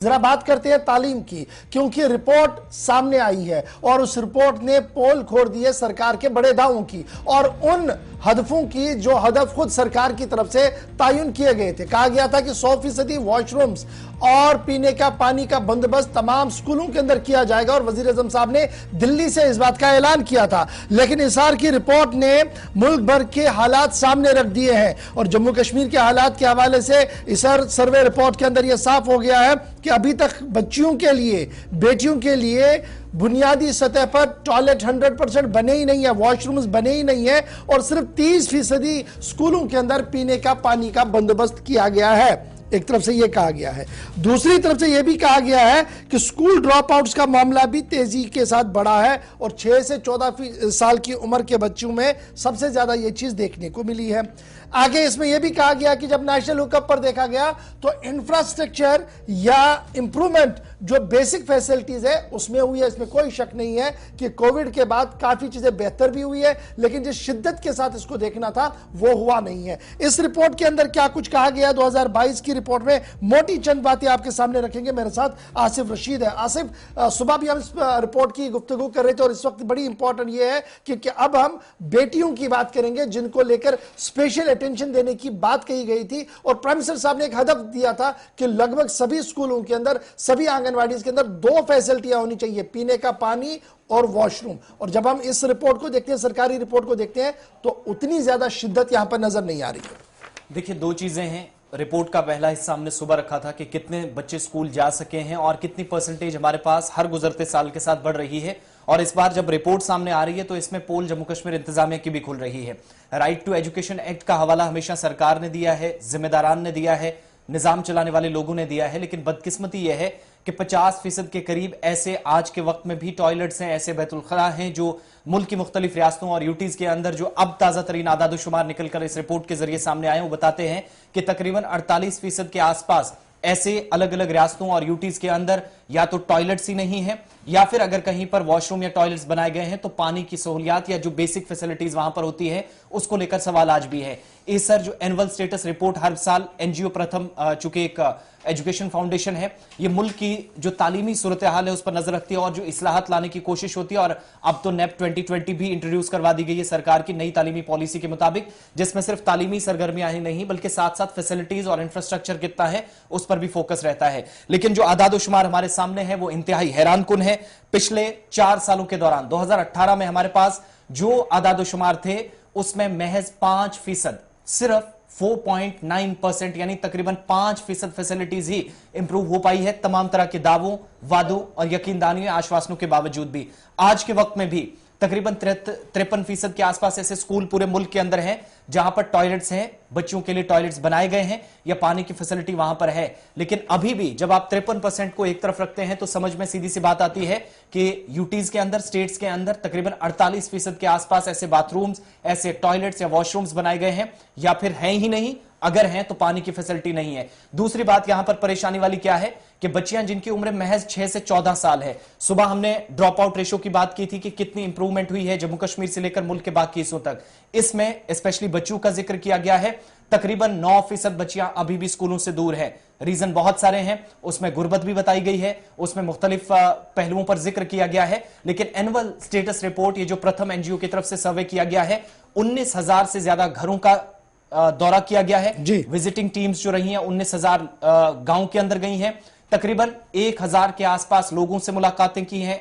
जरा बात करते हैं तालीम की, क्योंकि रिपोर्ट सामने आई है और उस रिपोर्ट ने पोल खोल दी है सरकार के बड़े दावों की और उन हदफों की जो हदफ खुद सरकार की तरफ से तयन किए गए थे। कहा गया था कि 100% वॉशरूम्स और पीने का पानी का बंदोबस्त तमाम स्कूलों के अंदर किया जाएगा और वजीर आजम साहब ने दिल्ली से इस बात का ऐलान किया था। लेकिन इसार की रिपोर्ट ने मुल्क भर के हालात सामने रख दिए हैं और जम्मू कश्मीर के हालात के हवाले से इसार सर्वे रिपोर्ट के अंदर यह साफ हो गया है कि अभी तक बच्चियों के लिए, बेटियों के लिए बुनियादी सतह पर टॉयलेट 100% बने ही नहीं है, वॉशरूम्स बने ही नहीं है और सिर्फ 30% स्कूलों के अंदर पीने का पानी का बंदोबस्त किया गया है। एक तरफ से यह कहा गया है, दूसरी तरफ से यह भी कहा गया है कि स्कूल ड्रॉप आउट्स का मामला भी तेजी के साथ बढ़ा है और 6 से 14 साल की उम्र के बच्चों में सबसे ज्यादा यह चीज देखने को मिली है। आगे इसमें यह भी कहा गया कि जब नेशनल हुकअप पर देखा गया तो इंफ्रास्ट्रक्चर या इंप्रूवमेंट जो बेसिक फैसिलिटीज है उसमें हुई है, इसमें कोई शक नहीं है कि कोविड के बाद काफी चीजें बेहतर भी हुई है, लेकिन जिस शिद्दत के साथ इसको देखना था वो हुआ नहीं है। इस रिपोर्ट के अंदर क्या कुछ कहा गया 2022 की रिपोर्ट में, मोटी चंद बातें आपके सामने रखेंगे। मेरे साथ आसिफ रशीद है। आसिफ, सुबह भी हम इस रिपोर्ट की गुफ्तगू कर रहे थे और इस वक्त बड़ी इंपॉर्टेंट ये है कि अब हम बेटियों की बात करेंगे जिनको लेकर स्पेशल अटेंशन देने की बात कही गई थी और प्राइम मिनिस्टर साहब ने एक हदफ दिया था कि लगभग सभी स्कूलों के अंदर, सभी आंगनवाड़ी के अंदर 2 फैसिलिटियां होनी चाहिए, पीने का पानी और वॉशरूम। और जब हम इस रिपोर्ट को देखते हैं, सरकारी रिपोर्ट को देखते हैं, तो उतनी ज्यादा शिद्दत यहां पर नजर नहीं आ रही है। देखिए, 2 चीजें हैं। रिपोर्ट का पहला हिस्सा हमने सुबह रखा था कि कितने बच्चे स्कूल जा सके हैं और कितनी परसेंटेज हमारे पास हर गुजरते साल के साथ बढ़ रही है। और इस बार जब रिपोर्ट सामने आ रही है तो इसमें पोल जम्मू कश्मीर इंतजामिया की भी खुल रही है। राइट टू एजुकेशन एक्ट का हवाला हमेशा सरकार ने दिया है, जिम्मेदारान ने दिया है, निजाम चलाने वाले लोगों ने दिया है, लेकिन बदकिस्मती यह है कि 50% के करीब ऐसे आज के वक्त में भी टॉयलेट्स हैं, ऐसे बैतुल खला हैं जो मुल्क की मुख्तलिफ रियासतों और यूटीज के अंदर, जो अब ताजा तरीन आदादुशुमार निकलकर इस रिपोर्ट के जरिए सामने आए, वो बताते हैं कि तकरीबन 48% के आसपास ऐसे अलग अलग रियासतों और यूटीज के अंदर या तो टॉयलेट्स ही नहीं है या फिर अगर कहीं पर वॉशरूम या टॉयलेट्स बनाए गए हैं तो पानी की सहूलियात या जो बेसिक फैसिलिटीज वहां पर होती है उसको लेकर सवाल आज भी है। इस सर जो एनुअल स्टेटस रिपोर्ट हर साल एनजीओ प्रथम, चूंकि एक एजुकेशन फाउंडेशन है, ये मुल्क की जो तालीमी सूरत हाल है उस पर नजर रखती है और जो इस्लाहत लाने की कोशिश होती है। और अब तो नेप 2020 भी इंट्रोड्यूस करवा दी गई है सरकार की नई तालीमी पॉलिसी के मुताबिक, जिसमें सिर्फ तालीमी सरगर्मियां ही नहीं बल्कि साथ साथ फैसिलिटीज और इंफ्रास्ट्रक्चर कितना है उस पर भी फोकस रहता है। लेकिन जो आदादोशुमार हमारे सामने है वो इंतहाई हैरानकुन है। पिछले 4 सालों के दौरान 2018 में हमारे पास जो आदादोशुमार थे उसमें महज 5%, सिर्फ 4.9% यानी तकरीबन 5% फैसिलिटीज ही इंप्रूव हो पाई है, तमाम तरह के दावों, वादों और यकीनदानी आश्वासनों के बावजूद भी। आज के वक्त में भी तकरीबन 53% के आसपास ऐसे स्कूल पूरे मुल्क के अंदर हैं जहां पर टॉयलेट्स हैं, बच्चों के लिए टॉयलेट्स बनाए गए हैं या पानी की फैसिलिटी वहां पर है। लेकिन अभी भी जब आप 53% को एक तरफ रखते हैं तो समझ में सीधी सी बात आती है कि यूटीज के अंदर, स्टेट्स के अंदर तकरीबन 48% के आसपास ऐसे बाथरूम्स, ऐसे टॉयलेट्स या वॉशरूम्स बनाए गए हैं या फिर हैं ही नहीं, अगर हैं तो पानी की फैसिलिटी नहीं है। दूसरी बात यहां पर परेशानी वाली क्या है कि बच्चियां जिनकी उम्र महज 6 से 14 साल है, सुबह हमने ड्रॉप आउट रेशो की बात की थी कि कितनी इंप्रूवमेंट हुई है जम्मू कश्मीर से लेकर मुल्क के बाकी हिस्सों तक, इसमें स्पेशली बच्चों का जिक्र किया गया है। तकरीबन 9% बच्चियां अभी भी स्कूलों से दूर है। रीजन बहुत सारे हैं, उसमें गुर्बत भी बताई गई है, उसमें मुख्तलिफ पहलुओं पर जिक्र किया गया है। लेकिन एनुअल स्टेटस रिपोर्ट, ये जो प्रथम एनजीओ की तरफ से सर्वे किया गया है, 19,000 से ज्यादा घरों का दौरा किया गया है। विजिटिंग टीम्स जो रही हैं 19,000 गांव के अंदर गई हैं, तकरीबन 1,000 के आसपास लोगों से मुलाकातें की हैं,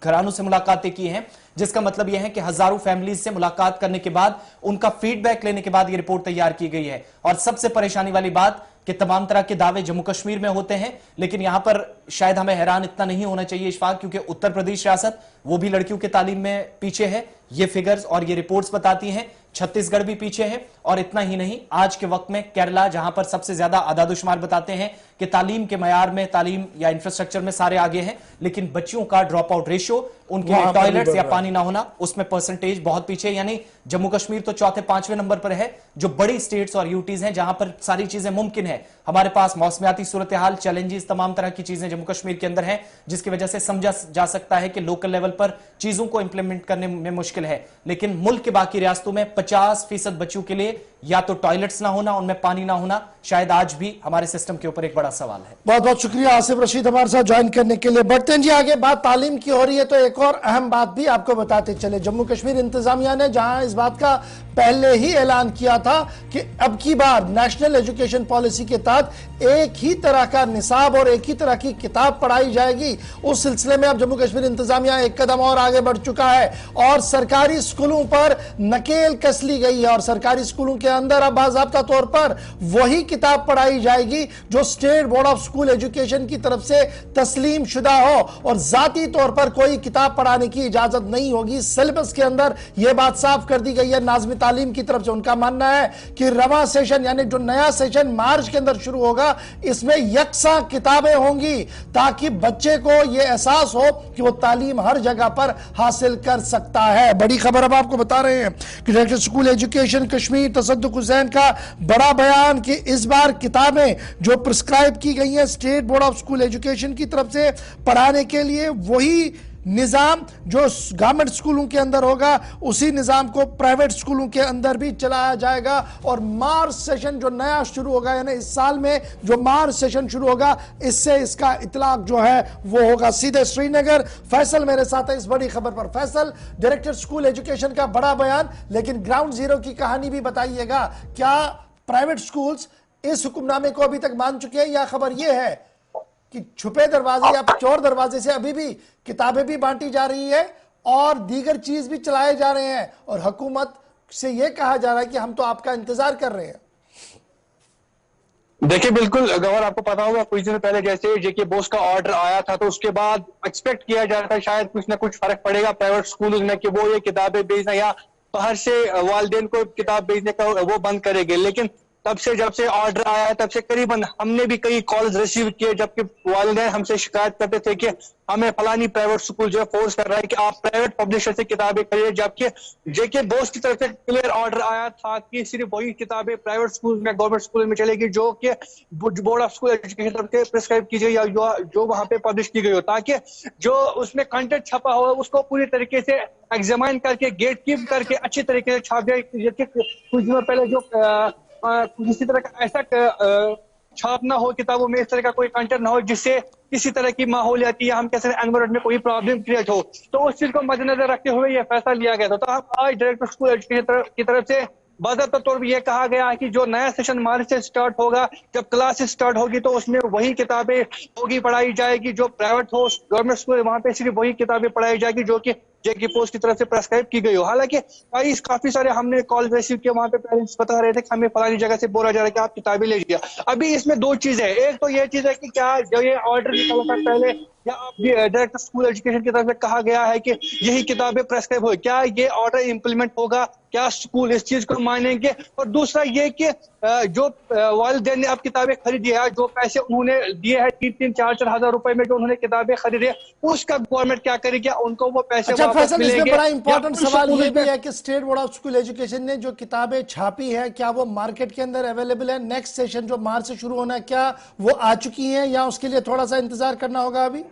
घरानों से मुलाकातें की हैं, जिसका मतलब यह है कि हजारों फैमिलीज से मुलाकात करने के बाद, उनका फीडबैक लेने के बाद यह रिपोर्ट तैयार की गई है। और सबसे परेशानी वाली बात कि तमाम तरह के दावे जम्मू कश्मीर में होते हैं, लेकिन यहां पर शायद हमें हैरान इतना नहीं होना चाहिए इशफाक, क्योंकि उत्तर प्रदेश रियासत वो भी लड़कियों के तालीम में पीछे है, ये फिगर्स और ये रिपोर्ट्स बताती हैं। छत्तीसगढ़ भी पीछे है और इतना ही नहीं, आज के वक्त में केरला, जहां पर सबसे ज्यादा आदादुशुमार बताते हैं कि तालीम के मयार में, तालीम या इंफ्रास्ट्रक्चर में सारे आगे हैं, लेकिन बच्चियों का ड्रॉप आउट रेशियो, उनके लिए टॉयलेट्स या पानी ना होना, उसमें परसेंटेज बहुत पीछे। यानी जम्मू कश्मीर तो 4थे-5वें नंबर पर है, जो बड़ी स्टेट्स और यूटीज हैं जहां पर सारी चीजें मुमकिन है। हमारे पास मौसमियाती सूरत हाल, चैलेंजेस, तमाम तरह की चीजें जम्मू कश्मीर के अंदर हैं, जिसकी वजह से समझा जा सकता है कि लोकल लेवल पर चीजों को इंप्लीमेंट करने में मुश्किल है। लेकिन मुल्क के बाकी रियासतों में 50% बच्चों के लिए या तो टॉयलेट्स ना होना, उनमें पानी ना होना शायद आज भी हमारे सिस्टम के ऊपर एक बड़ा सवाल है। बहुत बहुत शुक्रिया आसिफ रशीद हमारे साथ ज्वाइन करने के लिए। बढ़ते हैं जी आगे, बात तालीम की हो रही है तो एक और अहम बात भी आपको बताते चले। जम्मू कश्मीर इंतजामिया ने जहां इस बात का पहले ही ऐलान किया था कि अब की बार नेशनल एजुकेशन पॉलिसी के तहत एक ही तरह का निसाब और एक ही तरह की किताब पढ़ाई जाएगी, उस सिलसिले में अब जम्मू कश्मीर इंतजामिया एक कदम और आगे बढ़ चुका है और सरकारी स्कूलों पर नकेल कस ली गई है और सरकारी स्कूलों के अंदर अब बाज़ाब्ता तौर पर वही किताब पढ़ाई जाएगी जो state board of school education की तरफ से तस्लीम शुदा हो और जाती तौर पर कोई किताब पढ़ाने की इजाजत नहीं होगी। सिलेबस के अंदर यह बात साफ कर दी गई है नाज़िम तालीम की तरफ से। उनका मानना है कि रवा सेशन यानी जो नया सेशन मार्च के अंदर शुरू होगा इसमें यकसा किताबें होंगी ताकि बच्चे को यह एहसास हो कि वो तालीम हर जगह पर हासिल कर सकता है। बड़ी खबर अब आपको बता रहे हैं कि डायरेक्टर स्कूल एजुकेशन कश्मीर तसद्दुक हुसैन का बड़ा बयान कि इस बार किताबें जो प्रिस्क्राइब की गई हैं state board of school education की तरफ से पढ़ाने के लिए वही निजाम जो गवर्नमेंट स्कूलों के अंदर होगा उसी निजाम को प्राइवेट स्कूलों के अंदर भी चलाया जाएगा। और मार्च सेशन जो नया शुरू होगा यानी इस साल में जो मार्च सेशन शुरू होगा इससे इसका इतलाक जो है वो होगा सीधे श्रीनगर। फैसल मेरे साथ है इस बड़ी खबर पर। फैसल, डायरेक्टर स्कूल एजुकेशन का बड़ा बयान, लेकिन ग्राउंड जीरो की कहानी भी बताइएगा। क्या प्राइवेट स्कूल्स इस हुक्मनामे को अभी तक मान चुके हैं या खबर यह है कि छुपे दरवाजे या चोर दरवाजे से अभी भी किताबें भी बांटी जा रही है और दीगर चीज भी चलाए जा रहे हैं और हुकूमत से यह कहा जा रहा है कि हम तो आपका इंतजार कर रहे हैं? देखिए बिल्कुल गौर, आपको पता होगा कुछ दिन पहले जैसे जेके बोस का ऑर्डर आया था तो उसके बाद एक्सपेक्ट किया जा रहा था शायद कुछ ना कुछ फर्क पड़ेगा प्राइवेट स्कूल में कि वो ये किताबें भेजना या बाहर से वालिदैन को किताब भेजने का वो बंद करेंगे। लेकिन तब से जब से ऑर्डर आया है तब से करीबन हमने भी कई कॉल्स रिसीव किए जबकि वालिदैन हमसे शिकायत करते थे कि हमें फलानी प्राइवेट स्कूल जो है फोर्स कर रहा है कि आप प्राइवेट पब्लिशर से किताबें खरीदे, जबकि जेके बोस की तरफ से क्लियर ऑर्डर आया था कि सिर्फ वही किताबें प्राइवेट स्कूल में गवर्नमेंट स्कूल में चलेगी जो कि बोर्ड ऑफ स्कूल एजुकेशन तरफ से प्रिस्क्राइब की गई या जो वहां पे पब्लिश की गई हो, ताकि जो उसमें कंटेंट छपा हो उसको पूरी तरीके से एग्जामाइन करके गेट कीप करके अच्छी तरीके से छाप जाए। कुछ दिनों पहले जो किसी तरह का ऐसा छाप ना हो किताबों में, इस तरह का कोई कंटेंट ना हो जिससे किसी तरह की माहौलियाती या हम कैसे एनवायरमेंट में कोई प्रॉब्लम क्रिएट हो, तो उस चीज को मद्देनजर रखते हुए यह फैसला लिया गया था। तो आज डायरेक्टर स्कूल एजुकेशन की तरफ से बाकायदा तौर पर यह कहा गया है कि जो नया सेशन मार्च से स्टार्ट होगा, जब क्लासेस स्टार्ट होगी तो उसमें वही किताबें होगी पढ़ाई जाएगी, जो प्राइवेट हो गवर्नमेंट स्कूल वहां पे सिर्फ वही किताबें पढ़ाई जाएगी जो कि जेके पोस्ट की तरफ से प्रेस्क्राइब की गई हो। हालांकि काफी सारे हमने कॉल रिसीव किए, वहां पे पेरेंट्स बता रहे थे कि हमें फलानी जगह से बोला जा रहा है कि आप किताबें ले लीजिए। अभी इसमें दो चीज है, एक तो यह चीज है कि क्या जो ये ऑर्डर निकला था पहले या डायरेक्टर स्कूल एजुकेशन की तरफ से कहा गया है कि यही किताबें प्रेस्क्राइब हो, क्या ये ऑर्डर इंप्लीमेंट होगा, क्या स्कूल इस चीज को मानेंगे? और दूसरा ये कि जो वालिदैन ने अब किताबें खरीदी है, जो पैसे उन्होंने दिए हैं 3-4 हजार रुपए में जो उन्होंने किताबें खरीदी है, उसका गवर्नमेंट क्या करेगी? उनको वो पैसे वापस मिलेंगे? इसमें बड़ा इंपॉर्टेंट सवाल ये भी है कि state board of school education ने जो किताबें छापी है क्या वो मार्केट के अंदर अवेलेबल है? नेक्स्ट सेशन जो मार्च से शुरू होना है क्या वो आ चुकी हैं या उसके लिए थोड़ा सा इंतजार करना होगा? अभी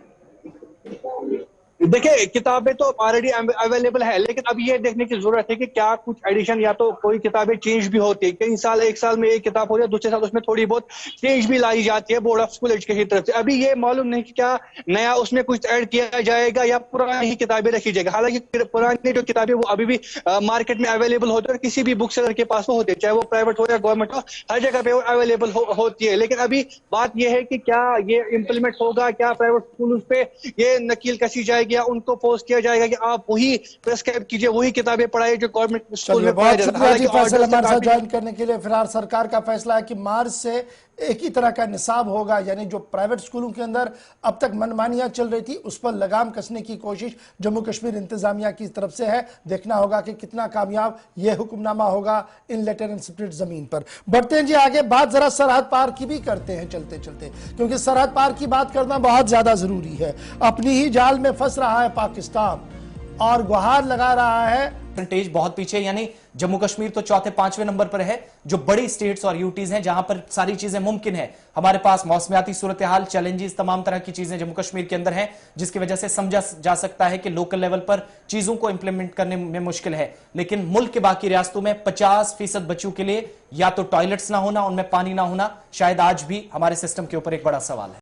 देखिए किताबें तो ऑलरेडी अवेलेबल है, लेकिन अब ये देखने की जरूरत है कि क्या कुछ एडिशन या तो कोई किताबें चेंज भी होती है। कई साल एक साल में एक किताब हो जाए, दूसरे साल उसमें थोड़ी बहुत चेंज भी लाई जाती है बोर्ड ऑफ स्कूल एजुकेशन की तरफ से। अभी ये मालूम नहीं कि क्या नया उसमें कुछ ऐड किया जाएगा या पुरानी ही किताबें रखी जाएगी। हालांकि पुरानी जो किताबें वो अभी भी मार्केट में अवेलेबल होती है और किसी भी बुक सेलर के पास वो होती है, चाहे वो प्राइवेट हो या गवर्नमेंट हो, हर जगह पे वो अवेलेबल होती है। लेकिन अभी बात यह है कि क्या ये इंप्लीमेंट होगा, क्या प्राइवेट स्कूल पे ये नकील कसी जाएगी या उनको फोर्स किया जाएगा कि आप वही प्रेस्क्राइब कीजिए, वही किताबें पढ़ाई जो गवर्नमेंट स्कूल में पढ़ाई जाती है। हमारे साथ ज्वाइन करने के लिए फिलहाल सरकार का फैसला है कि मार्च से एक ही तरह का निसाब होगा, यानी जो प्राइवेट स्कूलों के अंदर अब तक मनमानियां चल रही थी उस पर लगाम कसने की कोशिश जम्मू कश्मीर इंतजामिया की तरफ से है। देखना होगा कि कितना कामयाब यह हुक्मनामा होगा इन लेटर एंड स्प्रिट जमीन पर। बढ़ते हैं जी आगे, बात जरा सरहद पार की भी करते हैं चलते चलते, क्योंकि सरहद पार की बात करना बहुत ज्यादा जरूरी है। अपनी ही जाल में फंस रहा है पाकिस्तान और गुहार लगा रहा है परसेंटेज बहुत पीछे, यानी जम्मू कश्मीर तो चौथे पांचवें नंबर पर है, जो बड़ी स्टेट्स और यूटीज हैं जहां पर सारी चीजें मुमकिन है। हमारे पास मौसमियाती सूरत हाल, चैलेंजेस, तमाम तरह की चीजें जम्मू कश्मीर के अंदर हैं, जिसकी वजह से समझा जा सकता है कि लोकल लेवल पर चीजों को इंप्लीमेंट करने में मुश्किल है। लेकिन मुल्क के बाकी रियासतों में 50% बच्चों के लिए या तो टॉयलेट्स ना होना, उनमें पानी ना होना, शायद आज भी हमारे सिस्टम के ऊपर एक बड़ा सवाल है।